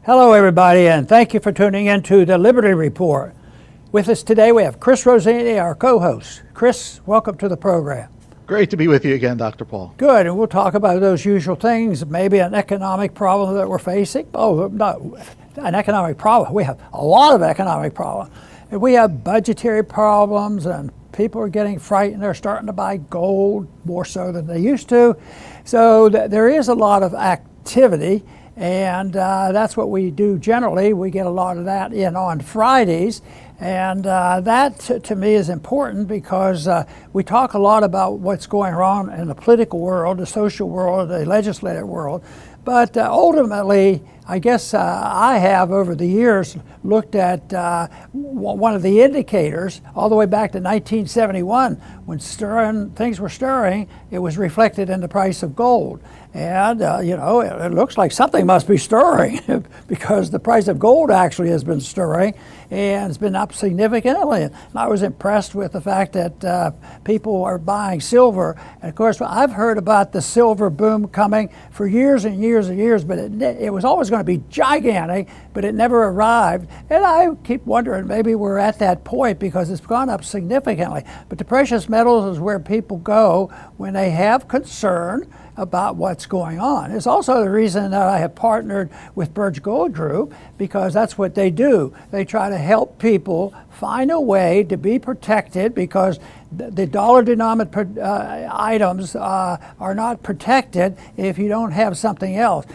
Hello, everybody, and thank you for tuning in to the Liberty Report. With us today, we have Chris Rossini, our co-host. Chris, welcome to the program. Great to be with you again, Dr. Paul. Good, and we'll talk about those usual things, maybe an economic problem that we're facing. Oh, no, an economic problem. We have a lot of economic problems. And we have budgetary problems, and people are getting frightened. They're starting to buy gold more so than they used to. So there is a lot of activity. And that's what we do generally. We get a lot of that in on Fridays. And that, to me, is important because we talk a lot about what's going on in the political world, the social world, the legislative world. But ultimately, I guess I have, over the years, looked at one of the indicators all the way back to 1971. When things were stirring, it was reflected in the price of gold. And, it looks like something must be stirring because the price of gold actually has been stirring and it's been up significantly. And I was impressed with the fact that people are buying silver. And, of course, I've heard about the silver boom coming for years and years and years, but it was always going to be gigantic, but it never arrived. And I keep wondering, maybe we're at that point because it's gone up significantly. But the precious metals is where people go when they have concern about what's going on. It's also the reason that I have partnered with Birch Gold Group, because that's what they do. They try to help people find a way to be protected, because the dollar-denominated items are not protected if you don't have something else.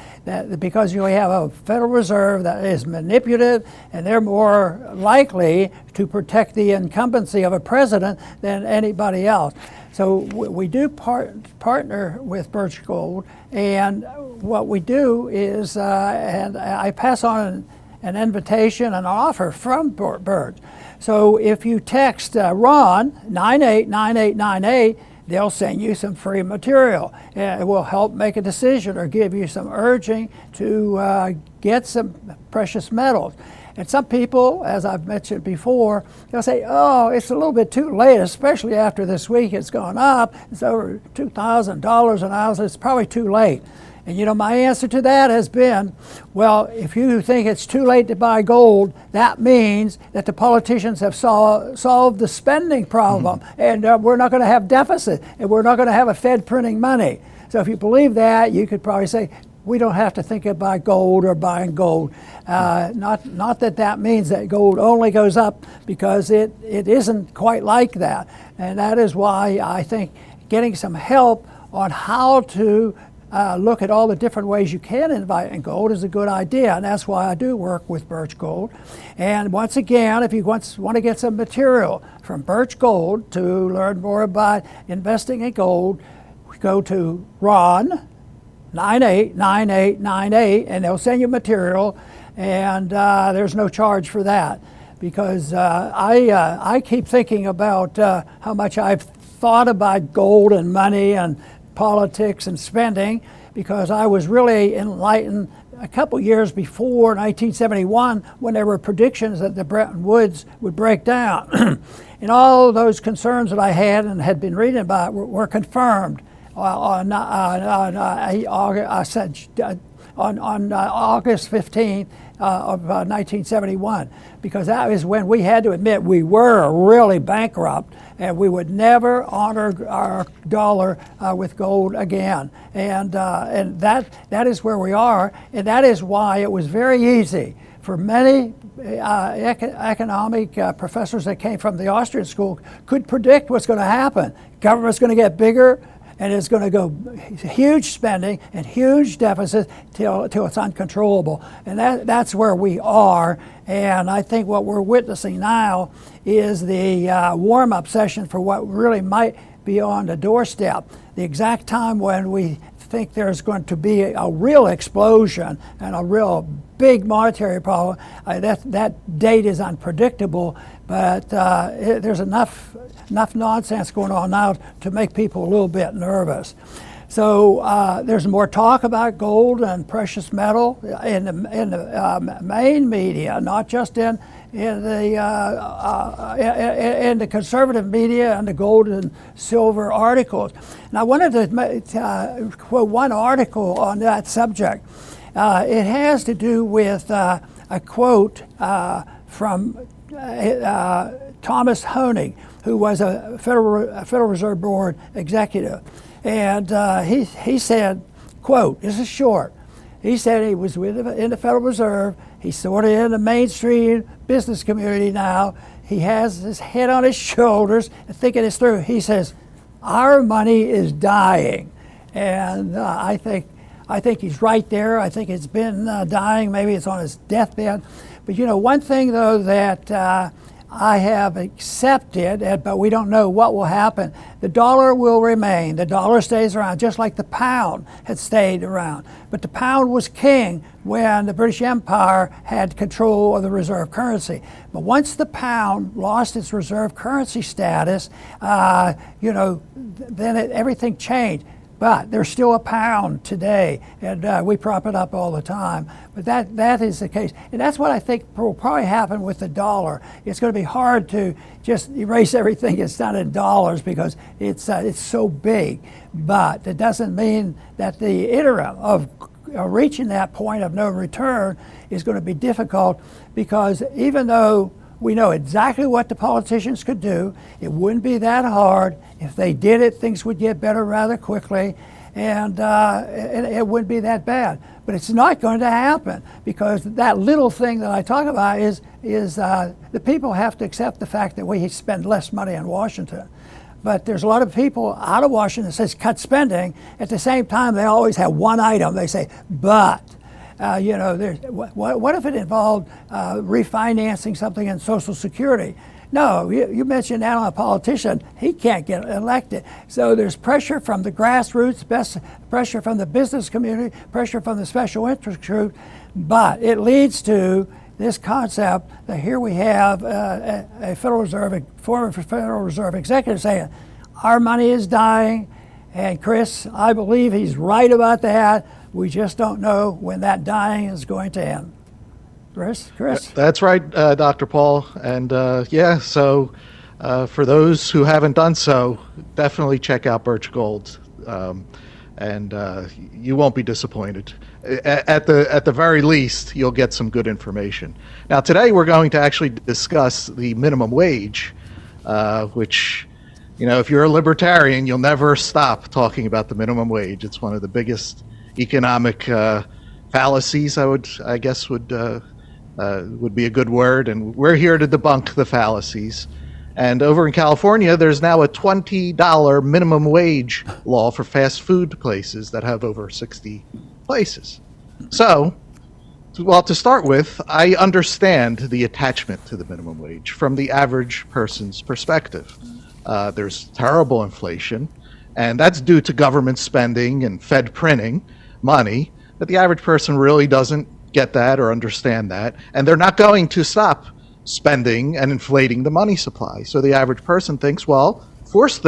Because you have a Federal Reserve that is manipulative, and they're more likely to protect the incumbency of a president than anybody else. So we do partner with Birch Gold, and what we do is, and I pass on an invitation and an offer from Birch. So if you text Ron 989898, they'll send you some free material. It will help make a decision or give you some urging to get some precious metals. And some people, as I've mentioned before, they'll say, oh, it's a little bit too late, especially after this week it's gone up. It's over $2,000 an ounce. It's probably too late. And my answer to that has been, well, if you think it's too late to buy gold, that means that the politicians have solved the spending problem, and we're not going to have deficit, and we're not going to have a Fed printing money. So if you believe that, you could probably say, we don't have to think about gold or buying gold. Not that means that gold only goes up, because it isn't quite like that. And that is why I think getting some help on how to look at all the different ways you can invest in gold is a good idea. And that's why I do work with Birch Gold. And once again, if you want to get some material from Birch Gold to learn more about investing in gold, go to Ron 989898, and they'll send you material, and there's no charge for that, because I keep thinking about how much I've thought about gold and money and politics and spending, because I was really enlightened a couple years before 1971 when there were predictions that the Bretton Woods would break down. And all those concerns that I had and had been reading about were confirmed on August 15th of 1971, because that is when we had to admit we were really bankrupt and we would never honor our dollar with gold again. And that is where we are, and that is why it was very easy for many economic professors that came from the Austrian school could predict what's going to happen. Government's going to get bigger, and it's going to go huge spending and huge deficits till it's uncontrollable. And that's where we are. And I think what we're witnessing now is the warm-up session for what really might be on the doorstep. The exact time when we think there's going to be a real explosion and a real big monetary problem, that date is unpredictable, but there's enough nonsense going on now to make people a little bit nervous. So there's more talk about gold and precious metal in the main media, not just in the conservative media and the gold and silver articles. And I wanted to quote one article on that subject. It has to do with a quote from Thomas Hoenig, who was a Federal Reserve Board executive. And he said, quote, this is short, he said he was in the Federal Reserve, he's sort of in the mainstream business community now, he has his head on his shoulders and thinking this through. He says, our money is dying. And I think he's right there. I think it's been dying. Maybe it's on his deathbed. But one thing though that I have accepted, but we don't know what will happen. The dollar will remain. The dollar stays around, just like the pound had stayed around. But the pound was king when the British Empire had control of the reserve currency. But once the pound lost its reserve currency status, then everything changed. But there's still a pound today, and we prop it up all the time. But that is the case. And that's what I think will probably happen with the dollar. It's going to be hard to just erase everything that's done in dollars because it's so big. But it doesn't mean that the interim of reaching that point of no return is going to be difficult, because even though we know exactly what the politicians could do, it wouldn't be that hard. If they did it, things would get better rather quickly, and it wouldn't be that bad. But it's not going to happen, because that little thing that I talk about is the people have to accept the fact that we spend less money in Washington. But there's a lot of people out of Washington that says cut spending. At the same time, they always have one item. They say, but. What if it involved refinancing something in Social Security? No, you mentioned that on a politician, he can't get elected. So there's pressure from the grassroots, pressure from the business community, pressure from the special interest group, but it leads to this concept that here we have a former Federal Reserve executive saying, our money is dying, and Chris, I believe he's right about that. We just don't know when that dying is going to end. Chris? That's right, Dr. Paul. And so for those who haven't done so, definitely check out Birch Gold, and you won't be disappointed. At the very least, you'll get some good information. Now, today we're going to actually discuss the minimum wage, which, if you're a libertarian, you'll never stop talking about the minimum wage. It's one of the biggest economic fallacies, I guess would be a good word, and we're here to debunk the fallacies. And over in California, there's now a $20 minimum wage law for fast food places that have over 60 places. So, to start with, I understand the attachment to the minimum wage from the average person's perspective. There's terrible inflation, and that's due to government spending and Fed printing money, but the average person really doesn't get that or understand that, and they're not going to stop spending and inflating the money supply. So the average person thinks, well, force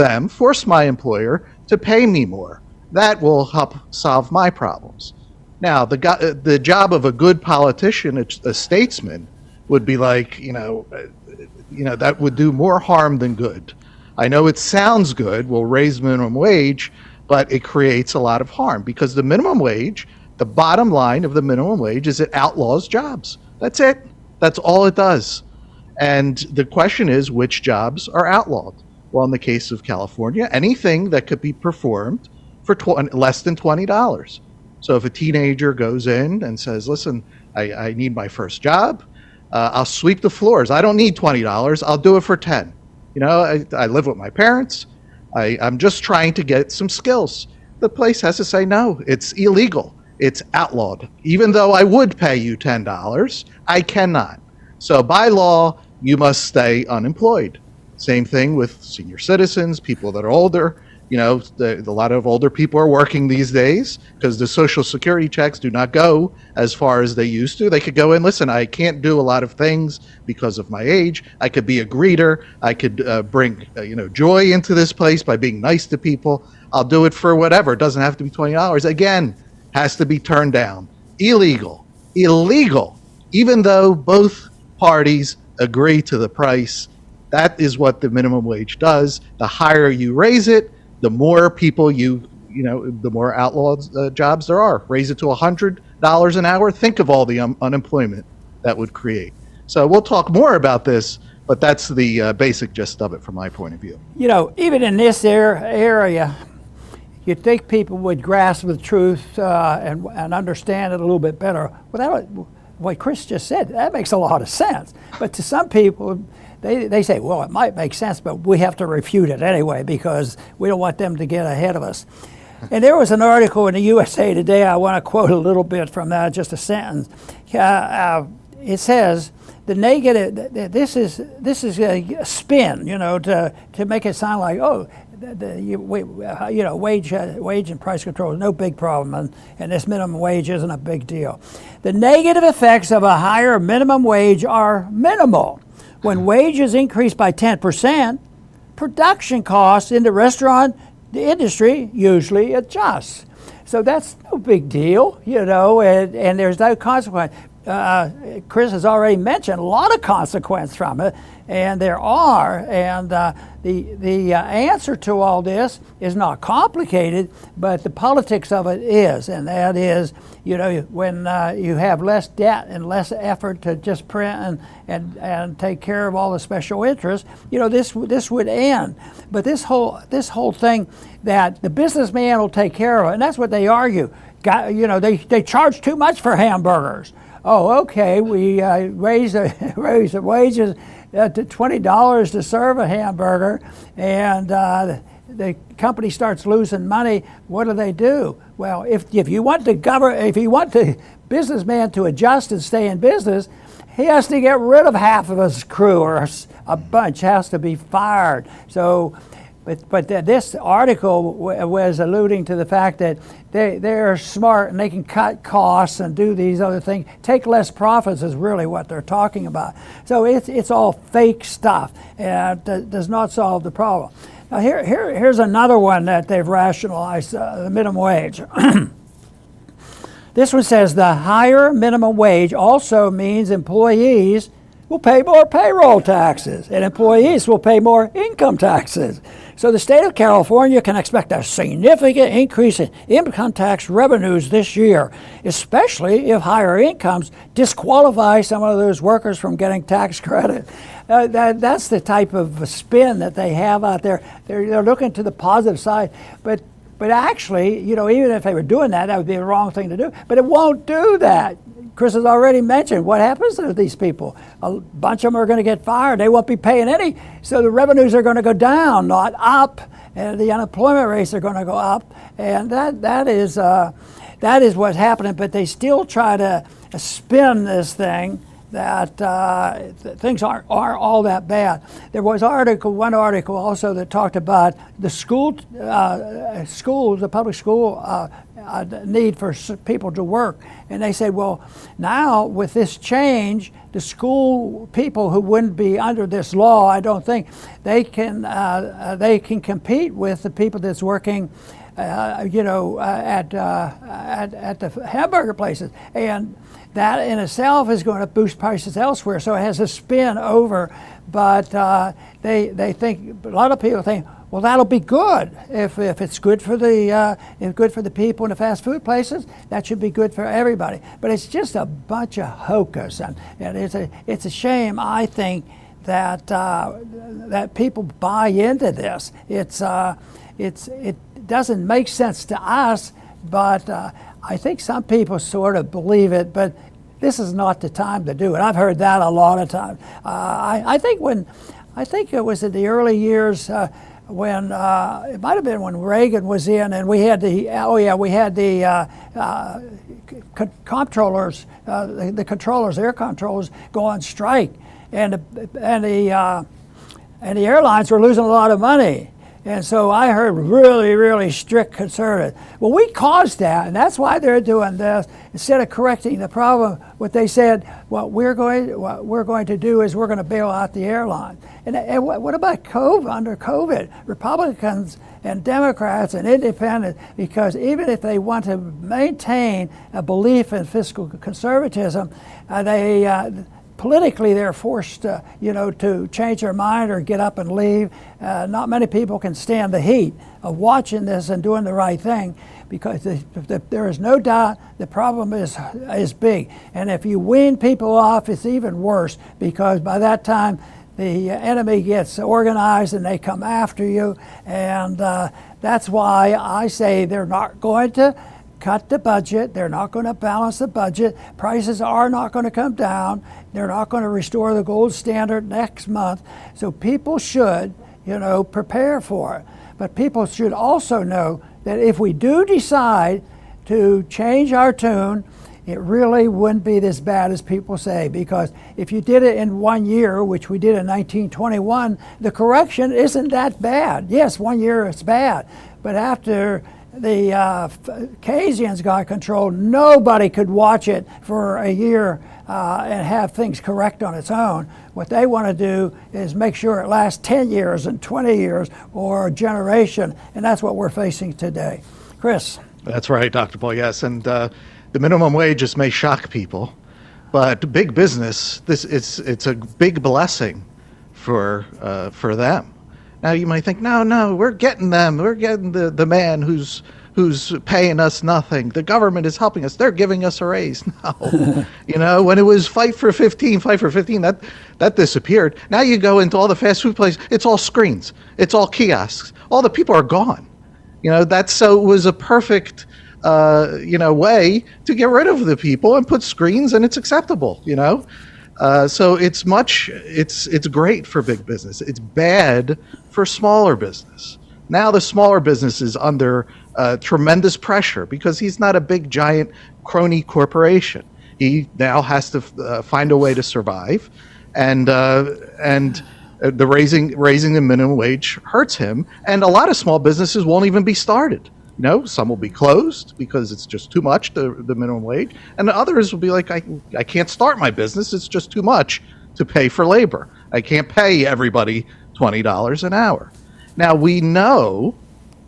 my employer to pay me more. That will help solve my problems. Now, the job of a good politician, a statesman, would be like, that would do more harm than good. I know it sounds good, we'll raise minimum wage, but it creates a lot of harm, because the minimum wage, the bottom line of the minimum wage is it outlaws jobs. That's it. That's all it does. And the question is, which jobs are outlawed? Well, in the case of California, anything that could be performed for less than $20. So if a teenager goes in and says, listen, I need my first job, I'll sweep the floors. I don't need $20. I'll do it for 10. I live with my parents. I'm just trying to get some skills. The place has to say, no, it's illegal. It's outlawed. Even though I would pay you $10, I cannot. So by law, you must stay unemployed. Same thing with senior citizens, people that are older. A lot of older people are working these days because the Social Security checks do not go as far as they used to. They could go in, listen, I can't do a lot of things because of my age. I could be a greeter. I could bring joy into this place by being nice to people. I'll do it for whatever. It doesn't have to be $20. Again, has to be turned down. Illegal. Even though both parties agree to the price, that is what the minimum wage does. The higher you raise it, the more people the more outlawed jobs there are. Raise it to 100, an hour, think of all the unemployment that would create. So we'll talk more about this, but that's the basic gist of it from my point of view. You know, even in this area, you'd think people would grasp the truth and understand it a little bit better. Without what Chris just said, that makes a lot of sense. But to some people, they say, well, it might make sense, but we have to refute it anyway because we don't want them to get ahead of us. And there was an article in the USA Today. I want to quote a little bit from that, just a sentence. It says, the negative. This is a spin, you know, to make it sound like, oh, wage and price control is no big problem, and this minimum wage isn't a big deal. The negative effects of a higher minimum wage are minimal. When wages increase by 10%, production costs in the restaurant industry usually adjusts. So that's no big deal, you know, and there's no consequence. Chris has already mentioned a lot of consequence from it, and there are. And the answer to all this is not complicated, but the politics of it is, and that is, you know, when you have less debt and less effort to just print and take care of all the special interests, you know, this would end. But this whole thing that the businessman will take care of it, and that's what they argue. You know, they charge too much for hamburgers. Oh, okay, we raise the wages to $20 to serve a hamburger, and the company starts losing money. What do? Well, if you want the businessman to adjust and stay in business, he has to get rid of half of his crew, or a bunch has to be fired. So. But this article was alluding to the fact that they're smart and they can cut costs and do these other things. Take less profits is really what they're talking about. So it's all fake stuff and does not solve the problem. Now here's another one that they've rationalized, the minimum wage. This one says the higher minimum wage also means employees will pay more payroll taxes and employees will pay more income taxes. So the state of California can expect a significant increase in income tax revenues this year, especially if higher incomes disqualify some of those workers from getting tax credit. That's the type of spin that they have out there. They're looking to the positive side, but actually, you know, even if they were doing that, that would be the wrong thing to do. But it won't do that. Chris has already mentioned what happens to these people. A bunch of them are going to get fired. They won't be paying any. So the revenues are going to go down, not up. And the unemployment rates are going to go up. And that is what's happening. But they still try to spin this thing that things aren't all that bad. There was one article also that talked about the the public school need for people to work. And they said, well, now with this change, the school people who wouldn't be under this law, I don't think, they can compete with the people that's working at the hamburger places. And that in itself is going to boost prices elsewhere. So it has a spin over, but they think, a lot of people think, well, that'll be good. If it's good for the people in the fast food places, that should be good for everybody. But it's just a bunch of hocus, and it's a shame, I think, that that people buy into this. It doesn't make sense to us, but I think some people sort of believe it. But this is not the time to do it. I've heard that a lot of times. I think it was in the early years. When it might have been when Reagan was in, and we had the comptrollers, the controllers, air controllers, go on strike, and the airlines were losing a lot of money. And so I heard really, really strict conservative. Well, we caused that, and that's why they're doing this. Instead of correcting the problem, what they said, what we're going to do is we're going to bail out the airline. And what about COVID? Under COVID, Republicans and Democrats and independents, because even if they want to maintain a belief in fiscal conservatism, politically they're forced to change their mind or get up and leave. Not many people can stand the heat of watching this and doing the right thing, because there is no doubt the problem is big. And if you wean people off, it's even worse, because by that time the enemy gets organized and they come after you. And that's why I say they're not going to cut the budget. They're not going to balance the budget. Prices are not going to come down. They're not going to restore the gold standard next month. So people should, prepare for it. But people should also know that if we do decide to change our tune, it really wouldn't be as bad as people say, because if you did it in 1 year, which we did in 1921, the correction isn't that bad. Yes, 1 year is bad, but after the Keynesians got control, nobody could watch it for a year and have things correct on its own. What they want to do is make sure it lasts 10 years and 20 years or a generation, and that's what we're facing today. Chris? That's right, Dr. Paul, yes. And the minimum wages may shock people, but big business, it's a big blessing for them. Now you might think, no, we're getting them. We're getting the man who's paying us nothing. The government is helping us. They're giving us a raise. No, when it was fight for 15, that disappeared. Now you go into all the fast food places. It's all screens. It's all kiosks. All the people are gone. So it was a perfect way to get rid of the people and put screens, and it's acceptable. So it's great for big business. It's bad for smaller business. Now the smaller business is under tremendous pressure because he's not a big giant crony corporation. He now has to find a way to survive, and the raising the minimum wage hurts him. And a lot of small businesses won't even be started. Some will be closed because it's just too much, the minimum wage. And others will be like, I can't start my business. It's just too much to pay for labor. I can't pay everybody $20 an hour. Now, we know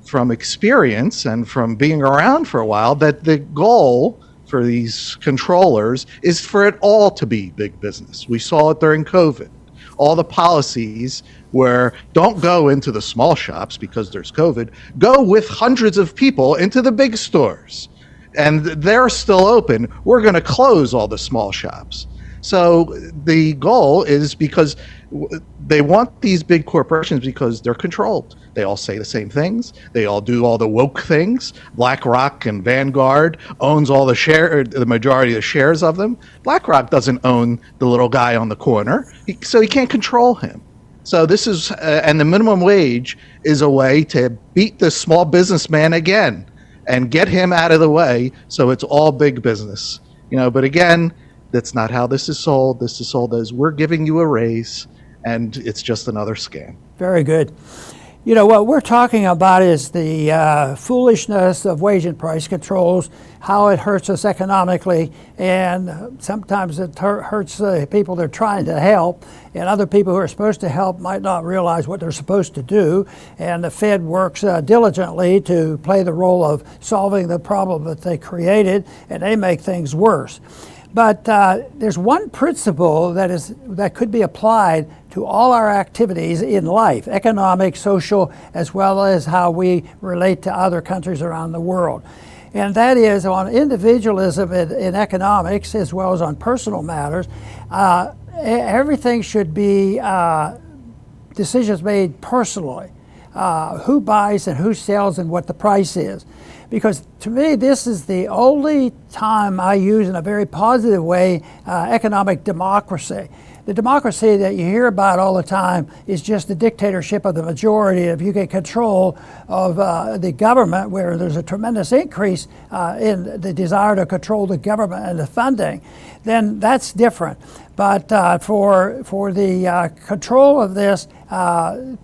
from experience and from being around for a while that the goal for these controllers is for it all to be big business. We saw it during COVID. All the policies were, don't go into the small shops because there's COVID, go with hundreds of people into the big stores. And they're still open. We're going to close all the small shops. So the goal is because they want these big corporations because they're controlled. They all say the same things. They all do all the woke things. BlackRock and Vanguard owns all the majority of the shares of them. BlackRock doesn't own the little guy on the corner, so he can't control him. So this is, and the minimum wage is a way to beat the small businessman again and get him out of the way. So it's all big business, But again, that's not how this is sold. This is sold as, we're giving you a raise, and it's just another scam. Very good. What we're talking about is the foolishness of wage and price controls, how it hurts us economically, and sometimes it hurts the people they're trying to help, and other people who are supposed to help might not realize what they're supposed to do, and the Fed works diligently to play the role of solving the problem that they created, and they make things worse. But there's one principle that could be applied to all our activities in life, economic, social, as well as how we relate to other countries around the world. And that is on individualism in economics, as well as on personal matters. Everything should be decisions made personally. Who buys and who sells and what the price is. Because to me, this is the only time I use in a very positive way economic democracy. The democracy that you hear about all the time is just the dictatorship of the majority. If you get control of the government, where there's a tremendous increase in the desire to control the government and the funding, then that's different. But for the control of this,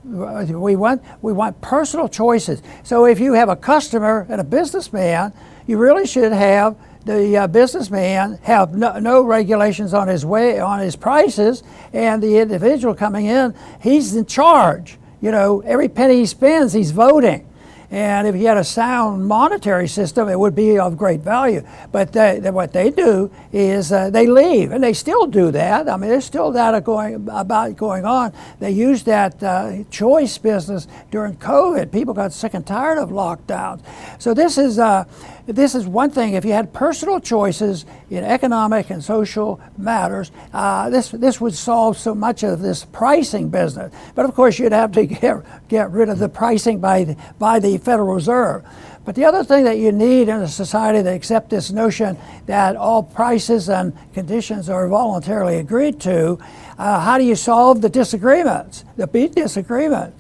we want personal choices. So if you have a customer and a businessman, you really should have the businessman have no regulations on his prices, and the individual coming in, he's in charge. Every penny he spends, he's voting. And if you had a sound monetary system, it would be of great value. But what they do is they leave, and they still do that. I mean, there's still that going on. They used that choice business during COVID. People got sick and tired of lockdowns. So this is one thing. If you had personal choices in economic and social matters, this would solve so much of this pricing business. But of course, you'd have to get rid of the pricing by the Federal Reserve. But the other thing that you need in a society that accepts this notion that all prices and conditions are voluntarily agreed to, how do you solve the disagreements, the big disagreement?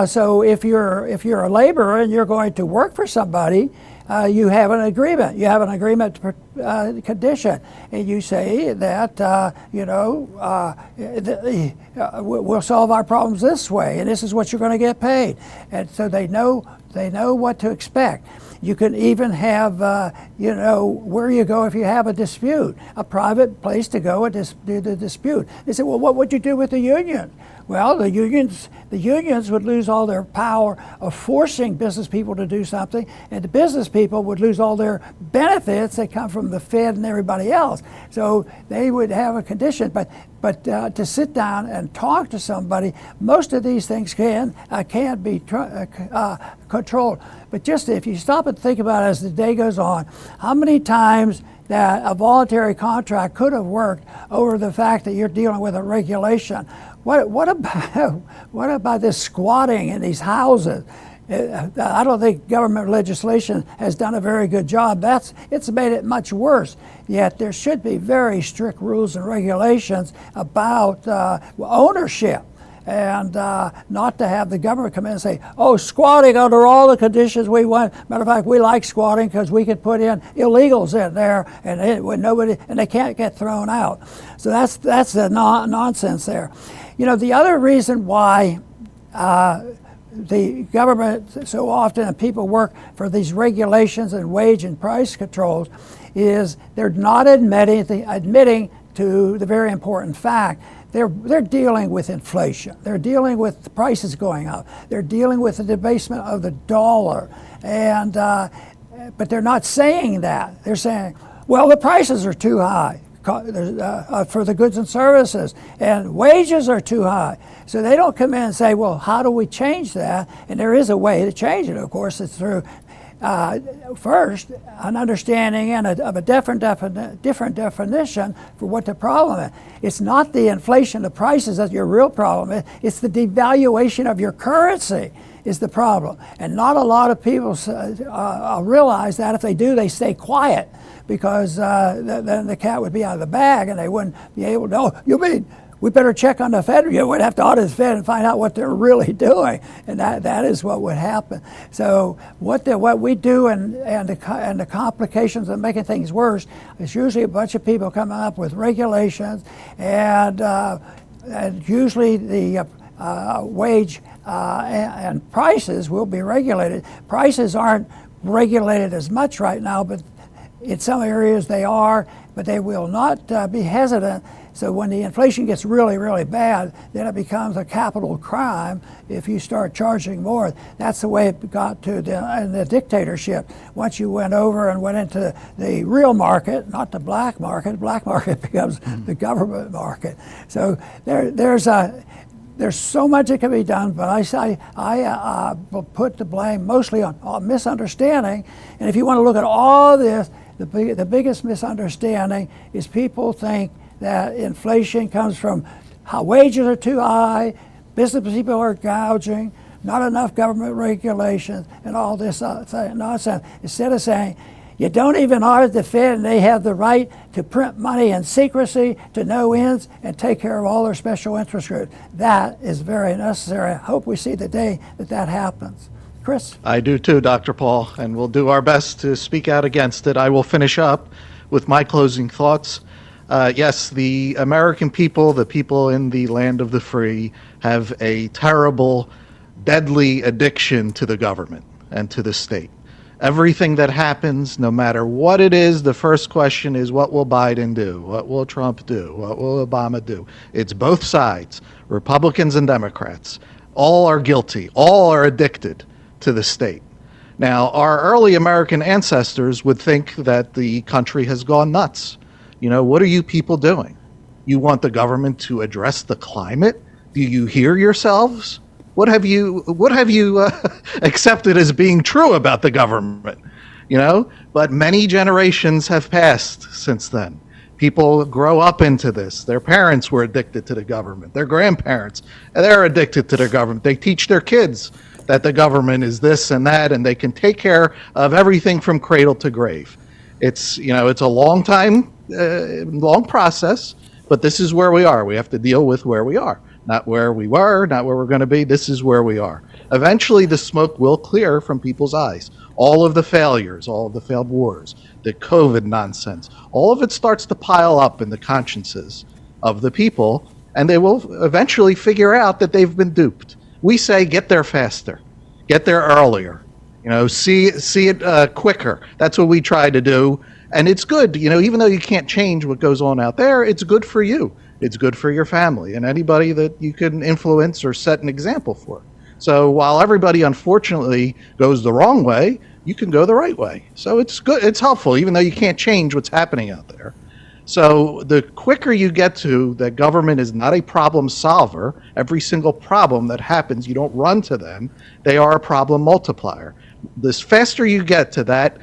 So if you're a laborer and you're going to work for somebody, you have an agreement. You have an agreement condition, and you say that we'll solve our problems this way, and this is what you're going to get paid. And so they know what to expect. You can even have, where you go if you have a dispute, a private place to go and do the dispute. They say, well, what would you do with the union? Well, the unions would lose all their power of forcing business people to do something, and the business people would lose all their benefits that come from the Fed and everybody else. So they would have a condition, but to sit down and talk to somebody, most of these things can be controlled. But just if you stop and think about it as the day goes on, how many times that a voluntary contract could have worked over the fact that you're dealing with a regulation? What about this squatting in these houses? I don't think government legislation has done a very good job. It's made it much worse. Yet there should be very strict rules and regulations about ownership, and not to have the government come in and say, oh, squatting under all the conditions we want. Matter of fact, we like squatting because we could put in illegals in there, and they can't get thrown out. So that's the nonsense there. The other reason why the government so often and people work for these regulations and wage and price controls is they're not admitting to the very important fact. They're dealing with inflation. They're dealing with the prices going up. They're dealing with the debasement of the dollar. And but they're not saying that. They're saying, well, the prices are too high for the goods and services, and wages are too high. So they don't come in and say, well, how do we change that? And there is a way to change it. Of course, it's through first, an understanding of a different definition for what the problem is. It's not the inflation of prices that's your real problem. It's the devaluation of your currency is the problem. And not a lot of people realize that. If they do, they stay quiet, because then the cat would be out of the bag and they wouldn't be able to, oh, you mean we better check on the Fed? You would have to audit the Fed and find out what they're really doing, and that is what would happen. So what we do and the complications of making things worse is usually a bunch of people coming up with regulations, and usually the wage and prices will be regulated. Prices aren't regulated as much right now, but in some areas they are, but they will not be hesitant. So when the inflation gets really, really bad, then it becomes a capital crime if you start charging more. That's the way it got to in the dictatorship. Once you went over and went into the real market, not the black market becomes the government market. So there's so much that can be done, but I will put the blame mostly on misunderstanding. And if you want to look at all this, the biggest misunderstanding is people think that inflation comes from how wages are too high, business people are gouging, not enough government regulations, and all this nonsense. Instead of saying, you don't even audit the Fed, and they have the right to print money in secrecy to no ends and take care of all their special interest groups. That is very necessary. I hope we see the day that happens. Chris? I do too, Dr. Paul, and we'll do our best to speak out against it. I will finish up with my closing thoughts. Yes, the American people, the people in the land of the free, have a terrible, deadly addiction to the government and to the state. Everything that happens, no matter what it is, the first question is, what will Biden do? What will Trump do? What will Obama do? It's both sides, Republicans and Democrats. All are guilty. All are addicted to the state. Now, our early American ancestors would think that the country has gone nuts. You know, what are you people doing? You want the government to address the climate? Do you hear yourselves? What have you accepted as being true about the government? You know, but many generations have passed since then. People grow up into this. Their parents were addicted to the government. Their grandparents, they're addicted to the government. They teach their kids that the government is this and that, and they can take care of everything from cradle to grave. It's, you know, it's a long time, long process, but this is where we are. We have to deal with where we are, not where we were, not where we're going to be. This is where we are. Eventually, the smoke will clear from people's eyes. All of the failures, all of the failed wars, the COVID nonsense, all of it starts to pile up in the consciences of the people, and they will eventually figure out that they've been duped. We say, get there faster, get there earlier, you know, see it quicker. That's what we try to do, and it's good. You know, even though you can't change what goes on out there, it's good for you. It's good for your family and anybody that you can influence or set an example for. So while everybody, unfortunately, goes the wrong way, you can go the right way. So it's good. It's helpful, even though you can't change what's happening out there. So the quicker you get to that government is not a problem solver, every single problem that happens, you don't run to them. They are a problem multiplier. The faster you get to that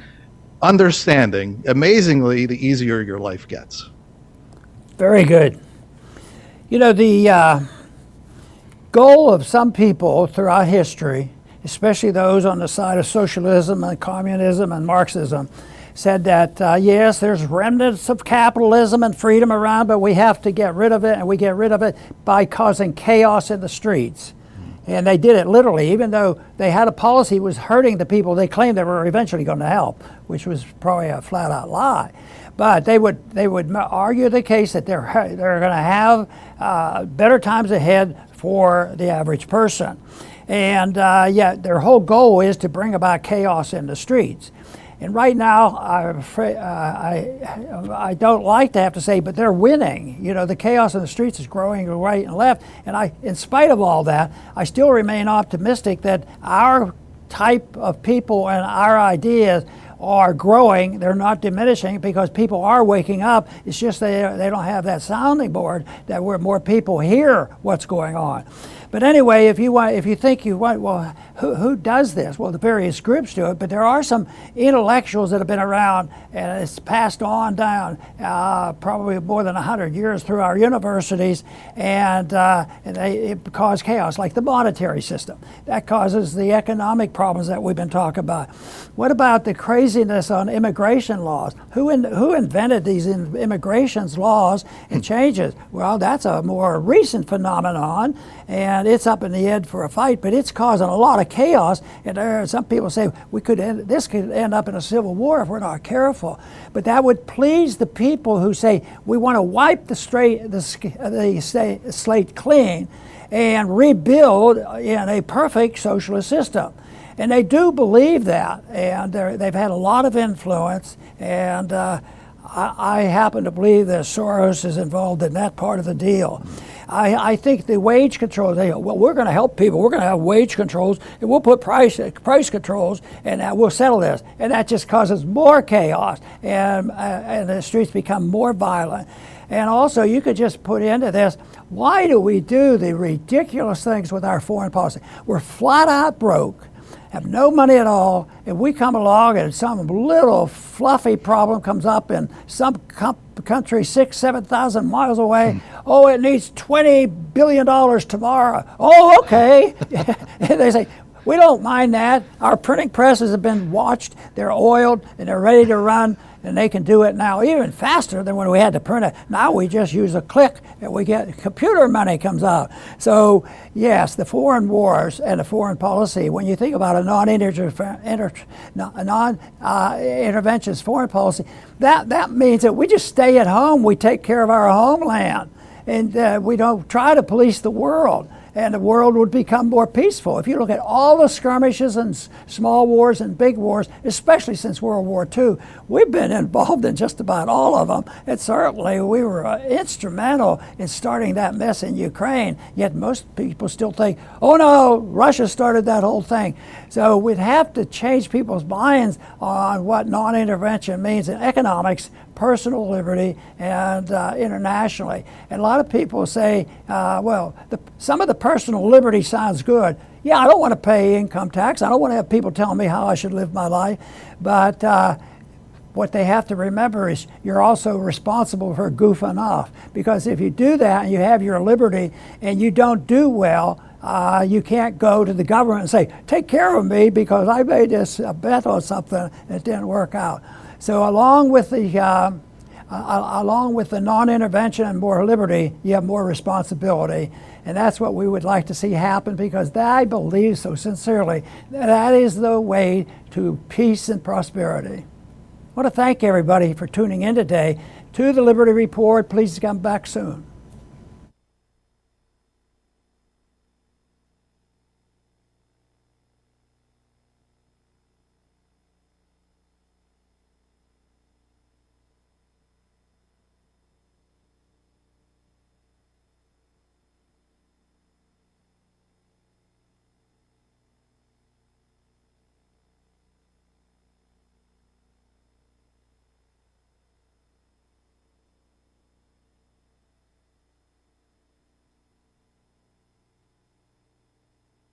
understanding, amazingly, the easier your life gets. Very good. You know, the goal of some people throughout history, especially those on the side of socialism and communism and Marxism, said that, yes, there's remnants of capitalism and freedom around, but we have to get rid of it, and we get rid of it by causing chaos in the streets. And they did it literally, even though they had a policy that was hurting the people they claimed they were eventually going to help, which was probably a flat-out lie. But they would argue the case that they're going to have better times ahead for the average person. And yet their whole goal is to bring about chaos in the streets. And right now, I'm afraid, I don't like to have to say, but they're winning. You know, the chaos in the streets is growing right and left. And in spite of all that, I still remain optimistic that our type of people and our ideas are growing. They're not diminishing because people are waking up. It's just they don't have that sounding board that where more people hear what's going on. But anyway, if you think you want, well, who does this? Well, the various groups do it, but there are some intellectuals that have been around, and it's passed on down probably more than 100 years through our universities, and it cause chaos, like the monetary system. That causes the economic problems that we've been talking about. What about the craziness on immigration laws? Who invented these immigration laws and changes? Well, that's a more recent phenomenon, and it's up in the air for a fight, but it's causing a lot of chaos. And there are some people say this could end up in a civil war if we're not careful. But that would please the people who say we want to wipe the slate clean and rebuild in a perfect socialist system. And they do believe that, and they've had a lot of influence, and I happen to believe that Soros is involved in that part of the deal. I think the wage controls, well, we're going to help people. We're going to have wage controls, and we'll put price controls, and we'll settle this. And that just causes more chaos, and the streets become more violent. And also, you could just put into this, why do we do the ridiculous things with our foreign policy? We're flat out broke, have no money at all, and we come along and some little fluffy problem comes up in some country 6,000-7,000 miles away. Oh, it needs $20 billion tomorrow. Oh, okay. And they say, we don't mind that. Our printing presses have been watched, they're oiled, and they're ready to run, and they can do it now even faster than when we had to print it. Now we just use a click and we get computer money comes out. So yes, the foreign wars and the foreign policy, when you think about a non-interventionist foreign policy, that means that we just stay at home, we take care of our homeland, and we don't try to police the world. and the world would become more peaceful. If you look at all the skirmishes and small wars and big wars, especially since World War II, we've been involved in just about all of them. And certainly we were instrumental in starting that mess in Ukraine, yet most people still think, oh no, Russia started that whole thing. So we'd have to change people's minds on what non-intervention means in economics, personal liberty, and internationally. And a lot of people say, some of the personal liberty sounds good. Yeah, I don't want to pay income tax. I don't want to have people telling me how I should live my life. But what they have to remember is you're also responsible for goofing off. Because if you do that and you have your liberty and you don't do well, you can't go to the government and say, take care of me because I made this bet on something that didn't work out. So along with the non-intervention and more liberty, you have more responsibility. And that's what we would like to see happen, because I believe so sincerely that is the way to peace and prosperity. I want to thank everybody for tuning in today to the Liberty Report. Please come back soon.